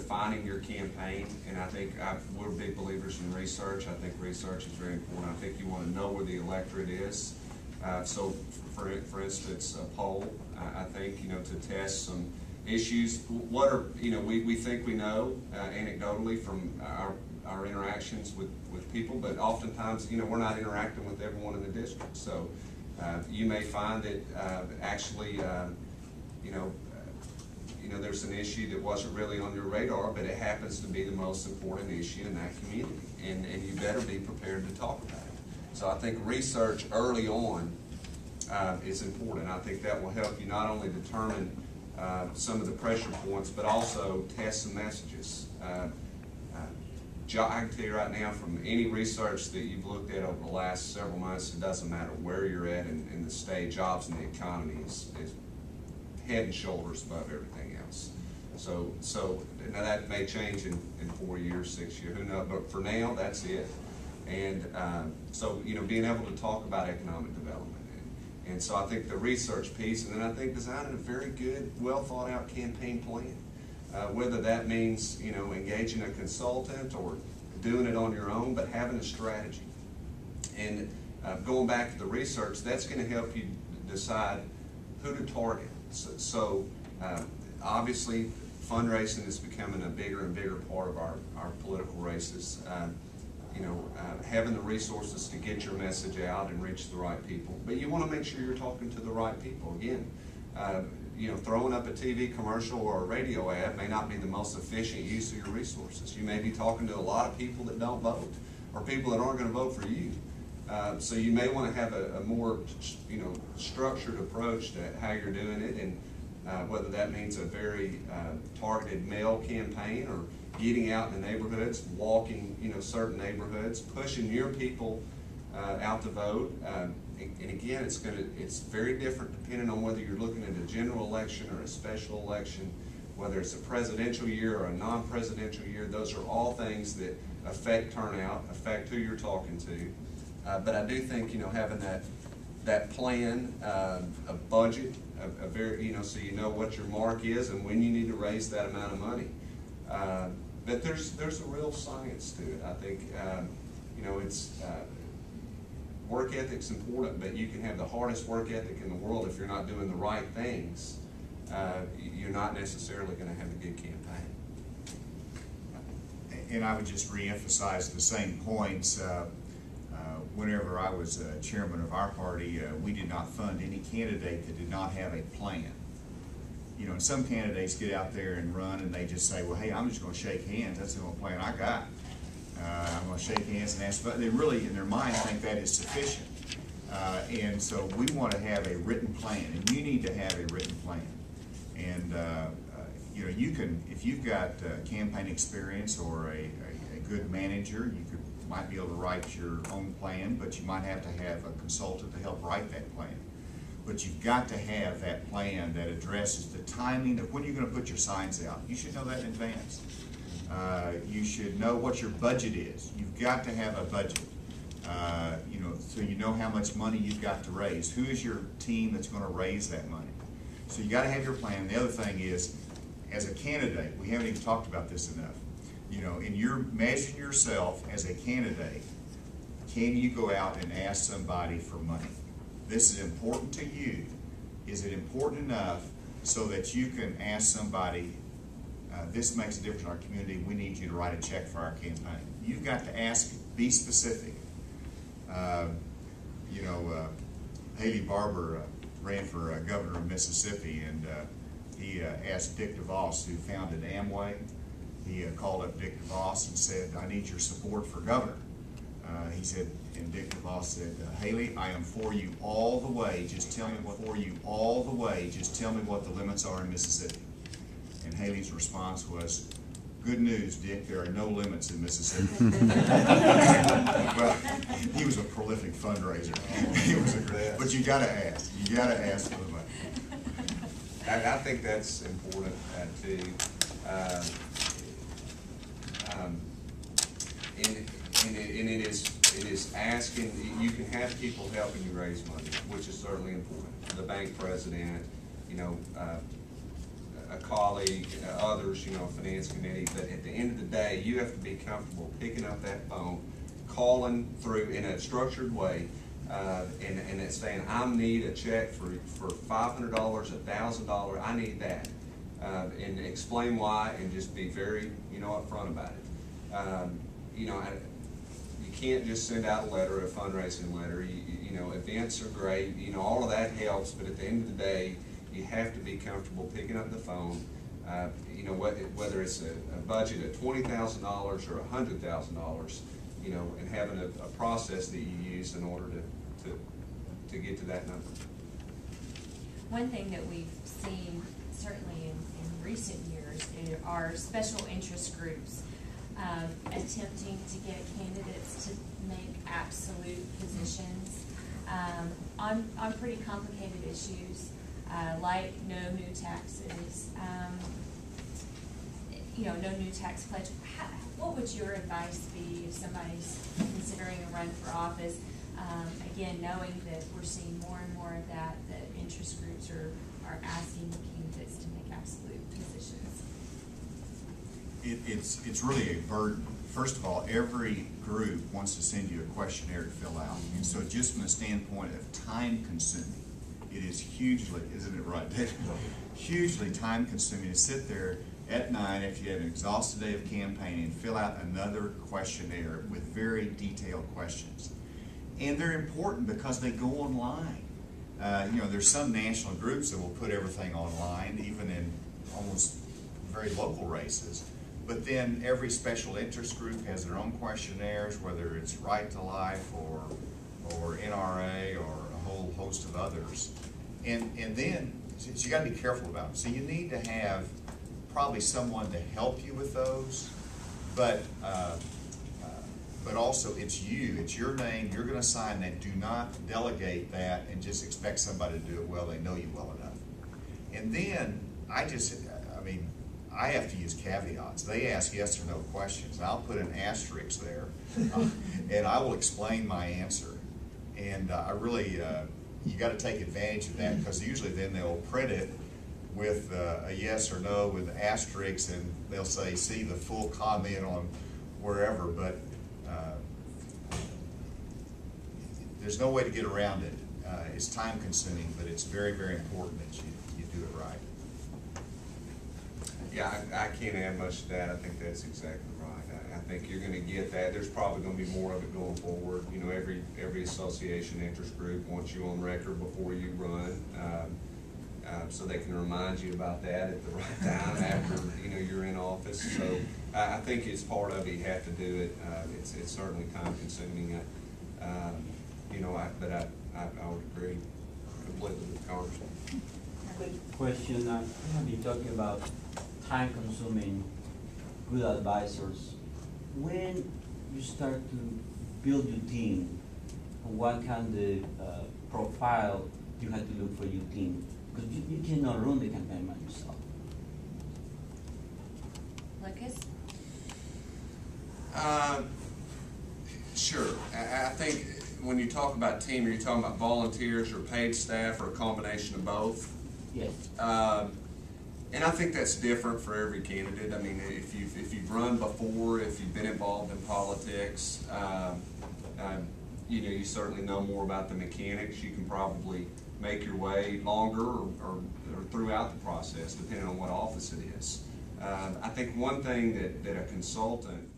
defining your campaign, and I think we're big believers in research. I think research is very important. I think you want to know where the electorate is. So, for instance, a poll, I think, to test some issues. What are, we think we know anecdotally from our interactions with people, but oftentimes, we're not interacting with everyone in the district. So you may find that actually, there's an issue that wasn't really on your radar, but it happens to be the most important issue in that community, and you better be prepared to talk about it. So I think research early on is important. I think that will help you not only determine some of the pressure points, but also test some messages. I can tell you right now, from any research that you've looked at over the last several months, it doesn't matter where you're at in the state, jobs and the economy is head and shoulders above everything else. So now that may change in 4 years, 6 years, who knows, but for now, that's it. And so, being able to talk about economic development. And so I think the research piece, and then I think designing a very good, well thought out campaign plan. Whether that means, engaging a consultant or doing it on your own, but having a strategy. And going back to the research, that's going to help you decide who to target. So obviously, fundraising is becoming a bigger and bigger part of our political races. Having the resources to get your message out and reach the right people. But you want to make sure you're talking to the right people. Again, throwing up a TV commercial or a radio ad may not be the most efficient use of your resources. You may be talking to a lot of people that don't vote, or people that aren't going to vote for you. So you may want to have a more, structured approach to how you're doing it, and whether that means a very targeted mail campaign, or getting out in the neighborhoods, walking, certain neighborhoods, pushing your people out to vote. And again, it's very different depending on whether you're looking at a general election or a special election, whether it's a presidential year or a non-presidential year. Those are all things that affect turnout, affect who you're talking to. But I do think, having that plan, a budget, a very, so you know what your mark is and when you need to raise that amount of money. But there's a real science to it. I think, it's work ethic's important, but you can have the hardest work ethic in the world. If you're not doing the right things, you're not necessarily going to have a good campaign. And I would just reemphasize the same points. Whenever I was chairman of our party, we did not fund any candidate that did not have a plan. And some candidates get out there and run and they just say, well, hey, I'm just going to shake hands. That's the only plan I got. I'm going to shake hands and ask, but they really, in their mind, think that is sufficient. And so we want to have a written plan, and you need to have a written plan. And you can, if you've got campaign experience or a good manager, might be able to write your own plan, but you might have to have a consultant to help write that plan. But you've got to have that plan that addresses the timing of when you're going to put your signs out. You should know that in advance. You should know what your budget is. You've got to have a budget, so you know how much money you've got to raise. Who is your team that's going to raise that money? So you got to have your plan. The other thing is, as a candidate, we haven't even talked about this enough. In your measuring yourself as a candidate, can you go out and ask somebody for money? This is important to you. Is it important enough so that you can ask somebody, this makes a difference in our community, we need you to write a check for our campaign? You've got to ask, be specific. Haley Barber ran for governor of Mississippi, and he asked Dick DeVos, who founded Amway. He called up Dick DeVos and said, I need your support for governor. He said, and Dick DeVos said, Haley, I am for you all the way. Just tell me what the limits are in Mississippi. And Haley's response was, good news, Dick, there are no limits in Mississippi. Well, he was a prolific fundraiser. But you got to ask. You got to ask for the money. I think that's important too. And it is asking. You can have people helping you raise money, which is certainly important. The bank president, a colleague, others, you know, finance committee, but at the end of the day, you have to be comfortable picking up that phone, calling through in a structured way, and it's saying, I need a check for $500, $1,000, I need that. And explain why, and just be very, you know, upfront about it. You know, you can't just send out a letter, a fundraising letter. You know, events are great, you know, all of that helps, but at the end of the day, you have to be comfortable picking up the phone. You know, whether it's a budget of $20,000 or $100,000, you know, and having a process that you use in order to get to that number. One thing that we've seen, certainly in recent years, are special interest groups attempting to get candidates to make absolute positions on pretty complicated issues, like no new taxes, you know, no new tax pledge. What would your advice be if somebody's considering a run for office? Again, knowing that we're seeing more and more of that interest groups are asking candidates to make absolute positions. It's really a burden. First of all, every group wants to send you a questionnaire to fill out. And so just from the standpoint of time consuming, it is hugely, isn't it right, David? Hugely time consuming to sit there at night after you have an exhausted day of campaigning and fill out another questionnaire with very detailed questions. And they're important because they go online. You know, there's some national groups that will put everything online, even in almost very local races. But then every special interest group has their own questionnaires, whether it's Right to Life or NRA or a whole host of others. And then, so you got to be careful about them. So you need to have probably someone to help you with those, but also it's you, it's your name, you're going to sign that. Do not delegate that and just expect somebody to do it well. They know you well enough. And then I have to use caveats. They ask yes or no questions. I'll put an asterisk there, and I will explain my answer. And I really, you got to take advantage of that, because usually then they'll print it with a yes or no with asterisks, and they'll say, see the full comment on wherever. But there's no way to get around it. It's time consuming, but it's very, very important that you do it right. Yeah, I can't add much to that. I think that's exactly right. I think you're going to get that. There's probably going to be more of it going forward. You know, every association interest group wants you on record before you run, so they can remind you about that at the right time after, you know, you're in office. So I think it's part of it. You have to do it. It's certainly time consuming. You know, but I would agree completely with Congressman. Question, you have been talking about time-consuming good advisors. When you start to build your team, what kind of profile you have to look for your team? Because you cannot run the campaign by yourself. Lucas? Sure. I think when you talk about team, are you talking about volunteers or paid staff or a combination of both? Yes. And I think that's different for every candidate. I mean, if you've run before, if you've been involved in politics, you know, you certainly know more about the mechanics. You can probably make your way longer or throughout the process, depending on what office it is. I think one thing that a consultant